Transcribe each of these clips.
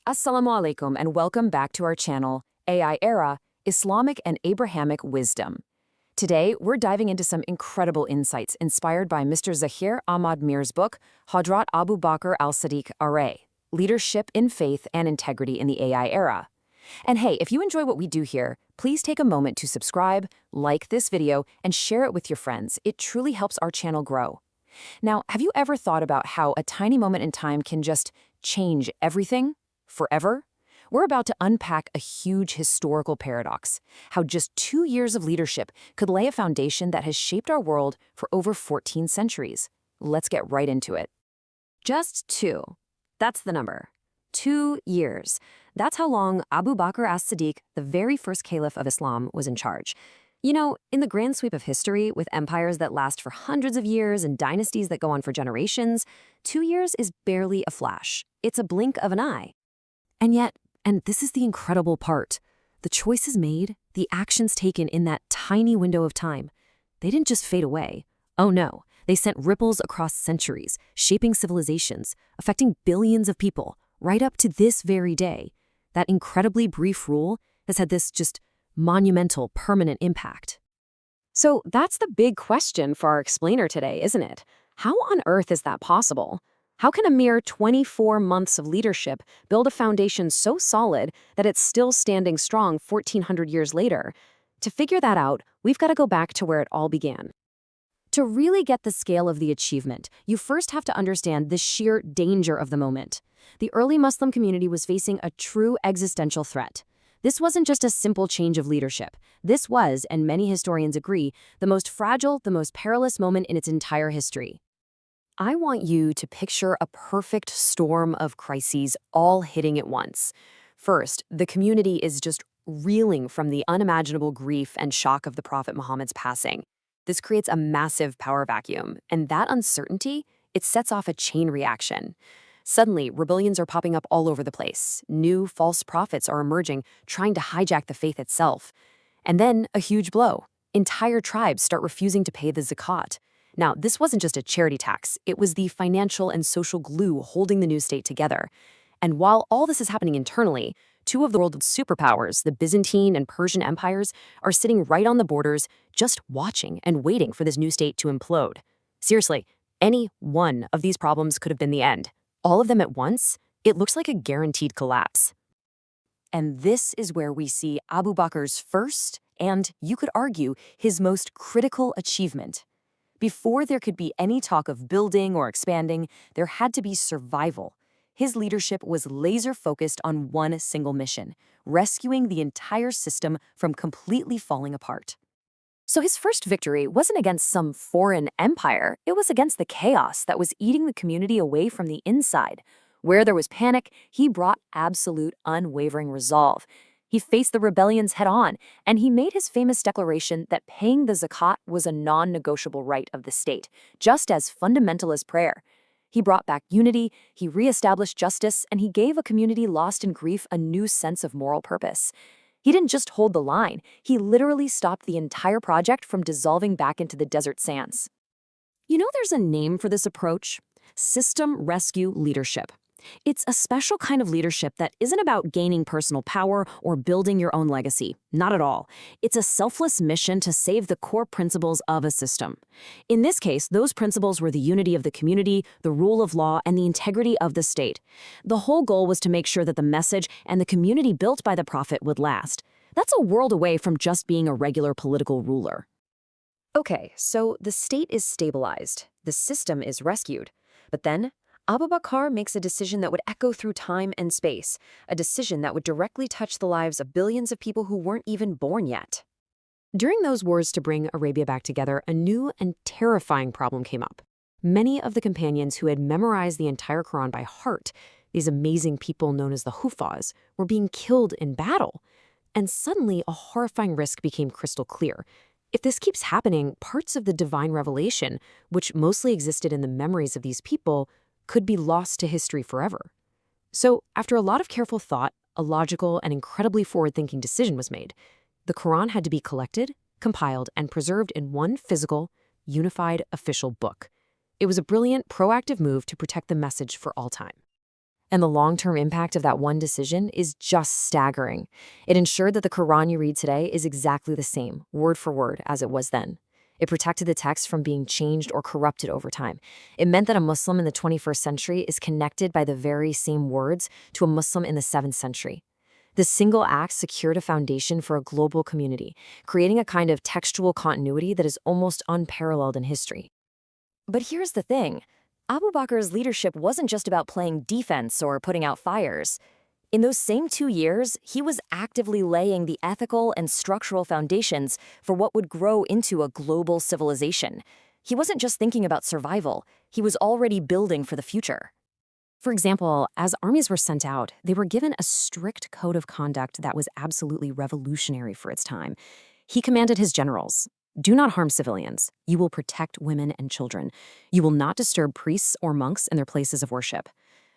Assalamu alaikum and welcome back to our channel, Era Islamic and Abrahamic Wisdom. Today, we're diving into some incredible insights inspired by Mr. Zahir Ahmad Mir's book, Hazrat Abu Bakr al-Siddiq Leadership in Faith and Integrity in the AI Era. And hey, if you enjoy what we do here, please take a moment to subscribe, like this video, and share it with your friends. It truly helps our channel grow. Now, have you ever thought about how a tiny moment in time can just change everything? Forever? We're about to unpack a huge historical paradox, how just 2 years of leadership could lay a foundation that has shaped our world for over 14 centuries. Let's get right into it. Just 2. That's the number. 2 years. That's how long Abu Bakr as-Siddiq, the very first caliph of Islam, was in charge. You know, in the grand sweep of history, with empires that last for hundreds of years and dynasties that go on for generations, 2 years is barely a flash. It's a blink of an eye. And yet, and this is the incredible part, the choices made, the actions taken in that tiny window of time, they didn't just fade away. Oh no, they sent ripples across centuries, shaping civilizations, affecting billions of people, right up to this very day. That incredibly brief rule has had this just monumental, permanent impact. So that's the big question for our explainer today, isn't it? How on earth is that possible? How can a mere 24 months of leadership build a foundation so solid that it's still standing strong 1,400 years later? To figure that out, we've got to go back to where it all began. To really get the scale of the achievement, you first have to understand the sheer danger of the moment. The early Muslim community was facing a true existential threat. This wasn't just a simple change of leadership. This was, and many historians agree, the most fragile, the most perilous moment in its entire history. I want you to picture a perfect storm of crises all hitting at once. First, the community is just reeling from the unimaginable grief and shock of the Prophet Muhammad's passing. This creates a massive power vacuum, and that uncertainty, it sets off a chain reaction. Suddenly, rebellions are popping up all over the place. New false prophets are emerging, trying to hijack the faith itself. And then, a huge blow. Entire tribes start refusing to pay the zakat. Now, this wasn't just a charity tax, it was the financial and social glue holding the new state together. And while all this is happening internally, two of the world's superpowers, the Byzantine and Persian empires, are sitting right on the borders, just watching and waiting for this new state to implode. Seriously, any one of these problems could have been the end. All of them at once, it looks like a guaranteed collapse. And this is where we see Abu Bakr's first, and you could argue, his most critical achievement. Before there could be any talk of building or expanding, there had to be survival. His leadership was laser-focused on one single mission, rescuing the entire system from completely falling apart. So his first victory wasn't against some foreign empire, it was against the chaos that was eating the community away from the inside. Where there was panic, he brought absolute unwavering resolve. He faced the rebellions head-on, and he made his famous declaration that paying the zakat was a non-negotiable right of the state, just as fundamental as prayer. He brought back unity, he re-established justice, and he gave a community lost in grief a new sense of moral purpose. He didn't just hold the line, he literally stopped the entire project from dissolving back into the desert sands. You know, there's a name for this approach: system rescue leadership. It's a special kind of leadership that isn't about gaining personal power or building your own legacy. Not at all. It's a selfless mission to save the core principles of a system. In this case, those principles were the unity of the community, the rule of law, and the integrity of the state. The whole goal was to make sure that the message and the community built by the Prophet would last. That's a world away from just being a regular political ruler. Okay, so the state is stabilized. The system is rescued. But then, Abu Bakr makes a decision that would echo through time and space, a decision that would directly touch the lives of billions of people who weren't even born yet. During those wars to bring Arabia back together, a new and terrifying problem came up. Many of the companions who had memorized the entire Quran by heart, these amazing people known as the Hufaz, were being killed in battle. And suddenly, a horrifying risk became crystal clear. If this keeps happening, parts of the divine revelation, which mostly existed in the memories of these people, could be lost to history forever. So, after a lot of careful thought, a logical and incredibly forward-thinking decision was made. The Quran had to be collected, compiled, and preserved in one physical, unified, official book. It was a brilliant, proactive move to protect the message for all time. And the long-term impact of that one decision is just staggering. It ensured that the Quran you read today is exactly the same, word for word, as it was then. It protected the text from being changed or corrupted over time. It meant that a Muslim in the 21st century is connected by the very same words to a Muslim in the 7th century. The single act secured a foundation for a global community, creating a kind of textual continuity that is almost unparalleled in history. But here's the thing. Abu Bakr's leadership wasn't just about playing defense or putting out fires. In those same 2 years, he was actively laying the ethical and structural foundations for what would grow into a global civilization. He wasn't just thinking about survival, he was already building for the future. For example, as armies were sent out, they were given a strict code of conduct that was absolutely revolutionary for its time. He commanded his generals, "Do not harm civilians. You will protect women and children. You will not disturb priests or monks in their places of worship."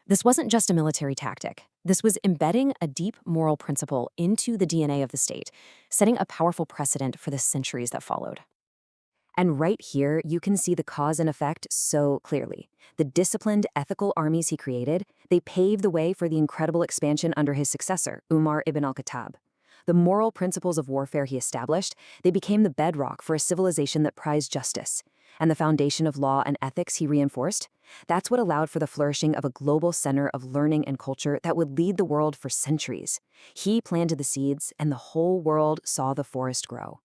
This wasn't just a military tactic. This was embedding a deep moral principle into the DNA of the state, setting a powerful precedent for the centuries that followed. And right here, you can see the cause and effect so clearly. The disciplined, ethical armies he created, they paved the way for the incredible expansion under his successor, Umar ibn al-Khattab. The moral principles of warfare he established, they became the bedrock for a civilization that prized justice. And the foundation of law and ethics he reinforced, that's what allowed for the flourishing of a global center of learning and culture that would lead the world for centuries. He planted the seeds, and the whole world saw the forest grow.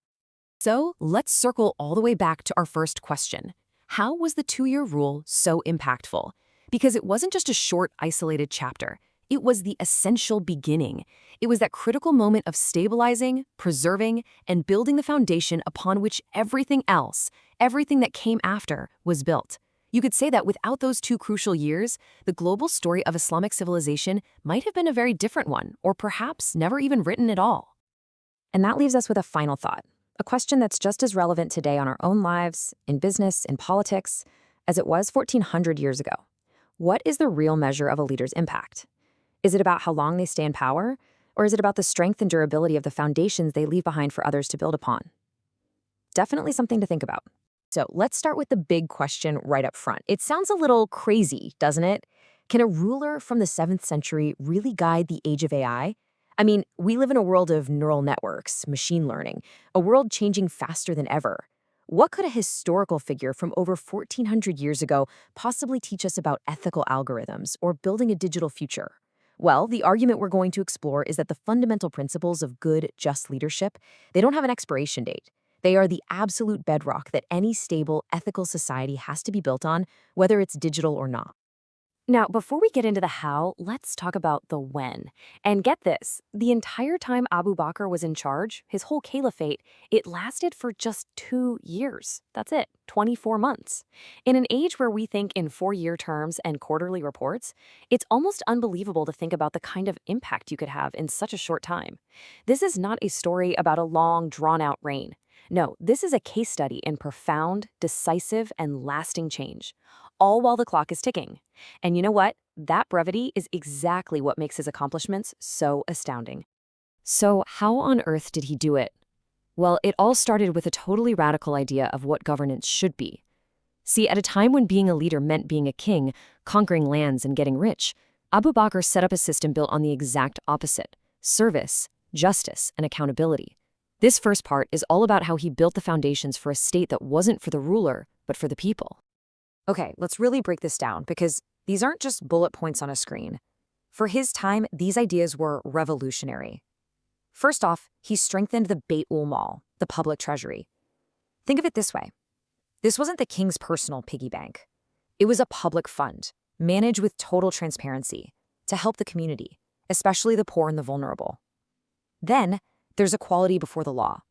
So let's circle all the way back to our first question. How was the 2-year rule so impactful? Because it wasn't just a short, isolated chapter. It was the essential beginning. It was that critical moment of stabilizing, preserving, and building the foundation upon which everything else, everything that came after, was built. You could say that without those 2 crucial years, the global story of Islamic civilization might have been a very different one, or perhaps never even written at all. And that leaves us with a final thought. A question that's just as relevant today on our own lives, in business, in politics, as it was 1,400 years ago. What is the real measure of a leader's impact? Is it about how long they stay in power, or is it about the strength and durability of the foundations they leave behind for others to build upon? Definitely something to think about. So let's start with the big question right up front. It sounds a little crazy, doesn't it? Can a ruler from the 7th century really guide the age of AI? I mean, we live in a world of neural networks, machine learning, a world changing faster than ever. What could a historical figure from over 1,400 years ago possibly teach us about ethical algorithms or building a digital future? Well, the argument we're going to explore is that the fundamental principles of good, just leadership, they don't have an expiration date. They are the absolute bedrock that any stable, ethical society has to be built on, whether it's digital or not. Now, before we get into the how, let's talk about the when. And get this, the entire time Abu Bakr was in charge, his whole caliphate, it lasted for just 2 years. That's it, 24 months. In an age where we think in 4-year terms and quarterly reports, it's almost unbelievable to think about the kind of impact you could have in such a short time. This is not a story about a long, drawn-out reign. No, this is a case study in profound, decisive, and lasting change, all while the clock is ticking. And you know what? That brevity is exactly what makes his accomplishments so astounding. So how on earth did he do it? Well, it all started with a totally radical idea of what governance should be. See, at a time when being a leader meant being a king, conquering lands and getting rich, Abu Bakr set up a system built on the exact opposite: service, justice, and accountability. This first part is all about how he built the foundations for a state that wasn't for the ruler, but for the people. Okay, let's really break this down, because these aren't just bullet points on a screen. For his time, these ideas were revolutionary. First off, he strengthened the Bayt-ul-Mal, the public treasury. Think of it this way. This wasn't the king's personal piggy bank. It was a public fund, managed with total transparency, to help the community, especially the poor and the vulnerable. Then, there's equality before the law.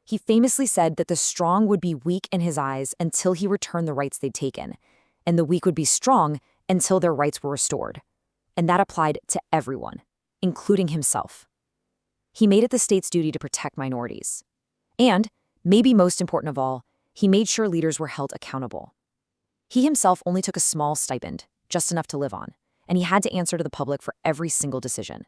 He famously said that the strong would be weak in his eyes until he returned the rights they'd taken, and the weak would be strong until their rights were restored. And that applied to everyone, including himself. He made it the state's duty to protect minorities. And, maybe most important of all, he made sure leaders were held accountable. He himself only took a small stipend, just enough to live on, and he had to answer to the public for every single decision.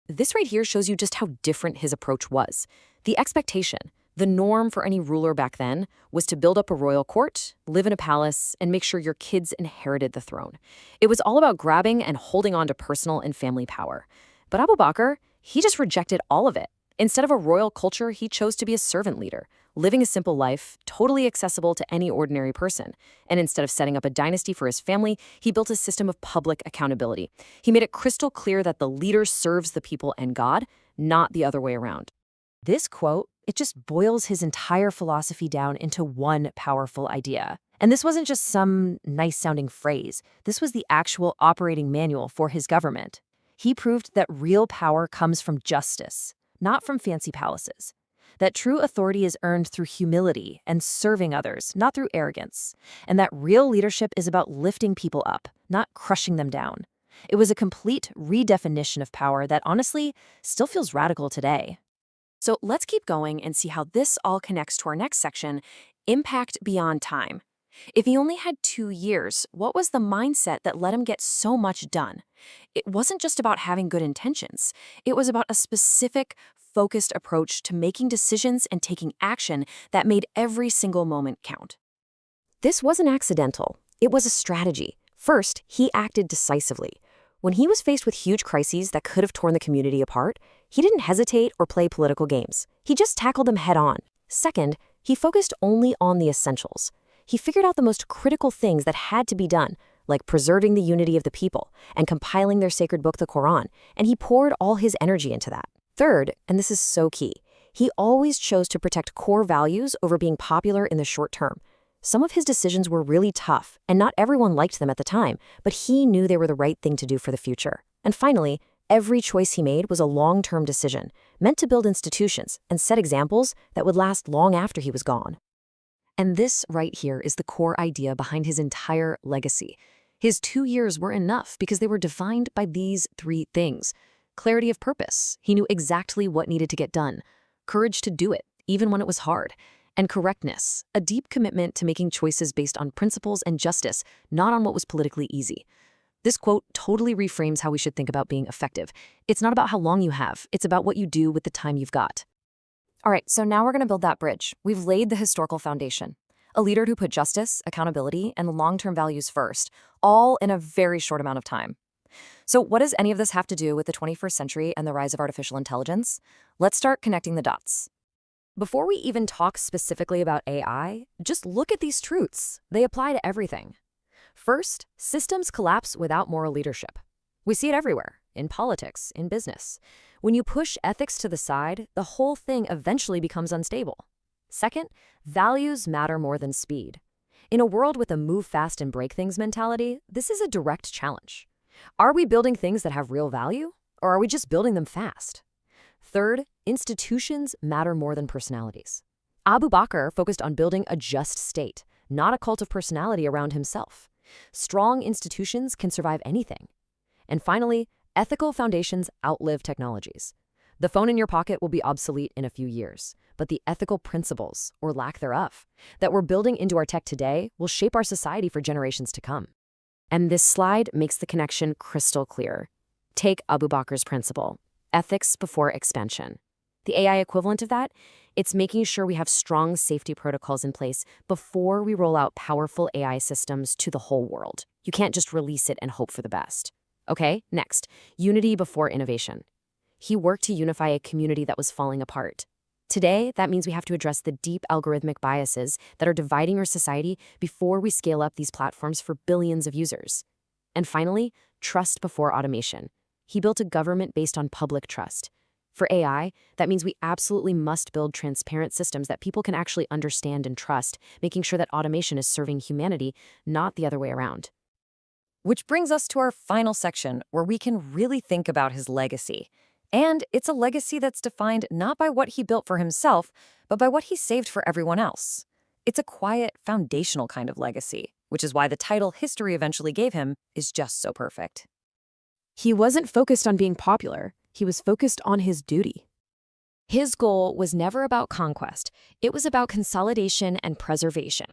This right here shows you just how different his approach was. The expectation, The norm for any ruler back then was to build up a royal court, live in a palace, and make sure your kids inherited the throne. It was all about grabbing and holding on to personal and family power. But Abu Bakr, he just rejected all of it. Instead of a royal culture, he chose to be a servant leader, living a simple life, totally accessible to any ordinary person. And instead of setting up a dynasty for his family, he built a system of public accountability. He made it crystal clear that the leader serves the people and God, not the other way around. This quote, it just boils his entire philosophy down into one powerful idea. And this wasn't just some nice-sounding phrase. This was the actual operating manual for his government. He proved that real power comes from justice, not from fancy palaces. That true authority is earned through humility and serving others, not through arrogance. And that real leadership is about lifting people up, not crushing them down. It was a complete redefinition of power that honestly still feels radical today. So let's keep going and see how this all connects to our next section, impact beyond time. If he only had 2 years, what was the mindset that let him get so much done? It wasn't just about having good intentions. It was about a specific, focused approach to making decisions and taking action that made every single moment count. This wasn't accidental. It was a strategy. First, he acted decisively. When he was faced with huge crises that could have torn the community apart, he didn't hesitate or play political games. He just tackled them head on. Second, he focused only on the essentials. He figured out the most critical things that had to be done, like preserving the unity of the people and compiling their sacred book, the Quran, and he poured all his energy into that. Third, and this is so key, he always chose to protect core values over being popular in the short term. Some of his decisions were really tough, and not everyone liked them at the time, but he knew they were the right thing to do for the future. And finally, every choice he made was a long-term decision, meant to build institutions and set examples that would last long after he was gone. And this right here is the core idea behind his entire legacy. His 2 years were enough because they were defined by these 3 things. Clarity of purpose. He knew exactly what needed to get done. Courage to do it, even when it was hard. And correctness, a deep commitment to making choices based on principles and justice, not on what was politically easy. This quote totally reframes how we should think about being effective. It's not about how long you have, it's about what you do with the time you've got. All right, so now we're going to build that bridge. We've laid the historical foundation. A leader who put justice, accountability, and long-term values first, all in a very short amount of time. So what does any of this have to do with the 21st century and the rise of artificial intelligence? Let's start connecting the dots. Before we even talk specifically about AI, just look at these truths. They apply to everything. First, systems collapse without moral leadership. We see it everywhere, in politics, in business. When you push ethics to the side, the whole thing eventually becomes unstable. Second, values matter more than speed. In a world with a move fast and break things mentality, this is a direct challenge. Are we building things that have real value, or are we just building them fast? Third, institutions matter more than personalities. Abu Bakr focused on building a just state, not a cult of personality around himself. Strong institutions can survive anything. And finally, ethical foundations outlive technologies. The phone in your pocket will be obsolete in a few years, but the ethical principles, or lack thereof, that we're building into our tech today will shape our society for generations to come. And this slide makes the connection crystal clear. Take Abu Bakr's principle, ethics before expansion. The AI equivalent of that, it's making sure we have strong safety protocols in place before we roll out powerful AI systems to the whole world. You can't just release it and hope for the best. Okay, next, unity before innovation. He worked to unify a community that was falling apart. Today, that means we have to address the deep algorithmic biases that are dividing our society before we scale up these platforms for billions of users. And finally, trust before automation. He built a government based on public trust. For AI, that means we absolutely must build transparent systems that people can actually understand and trust, making sure that automation is serving humanity, not the other way around. Which brings us to our final section, where we can really think about his legacy. And it's a legacy that's defined not by what he built for himself, but by what he saved for everyone else. It's a quiet, foundational kind of legacy, which is why the title history eventually gave him is just so perfect. He wasn't focused on being popular. He was focused on his duty. His goal was never about conquest. It was about consolidation and preservation.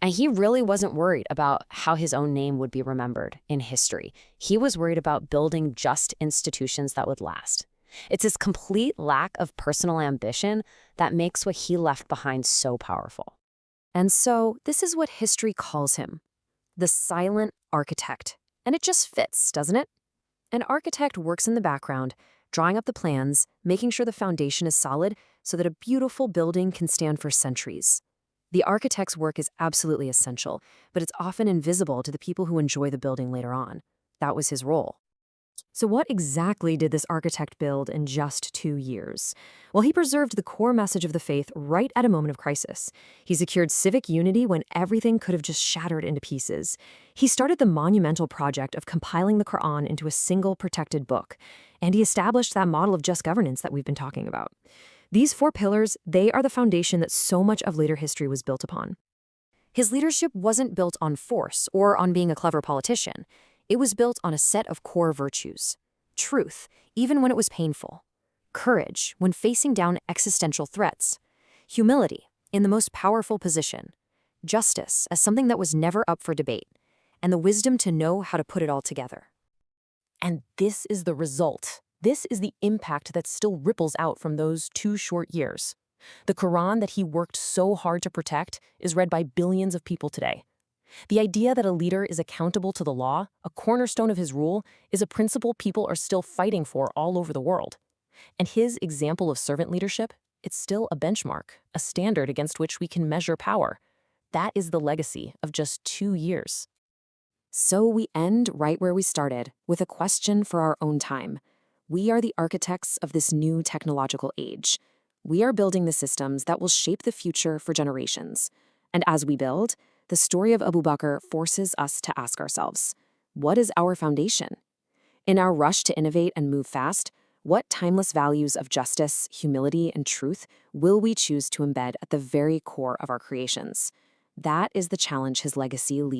And he really wasn't worried about how his own name would be remembered in history. He was worried about building just institutions that would last. It's his complete lack of personal ambition that makes what he left behind so powerful. And so, this is what history calls him, the silent architect. And it just fits, doesn't it? An architect works in the background, drawing up the plans, making sure the foundation is solid so that a beautiful building can stand for centuries. The architect's work is absolutely essential, but it's often invisible to the people who enjoy the building later on. That was his role. So what exactly did this architect build in just 2 years? Well, he preserved the core message of the faith right at a moment of crisis. He secured civic unity when everything could have just shattered into pieces. He started the monumental project of compiling the Quran into a single protected book, and he established that model of just governance that we've been talking about. These 4 pillars, they are the foundation that so much of later history was built upon. His leadership wasn't built on force or on being a clever politician. It was built on a set of core virtues. Truth, even when it was painful. Courage, when facing down existential threats. Humility, in the most powerful position. Justice, as something that was never up for debate. And the wisdom to know how to put it all together. And this is the result. This is the impact that still ripples out from those 2 short years. The Quran that he worked so hard to protect is read by billions of people today. The idea that a leader is accountable to the law, a cornerstone of his rule, is a principle people are still fighting for all over the world. And his example of servant leadership, it's still a benchmark, a standard against which we can measure power. That is the legacy of just 2 years. So we end right where we started, with a question for our own time. We are the architects of this new technological age. We are building the systems that will shape the future for generations. And as we build, the story of Abu Bakr forces us to ask ourselves, what is our foundation? In our rush to innovate and move fast, what timeless values of justice, humility, and truth will we choose to embed at the very core of our creations? That is the challenge his legacy leaves.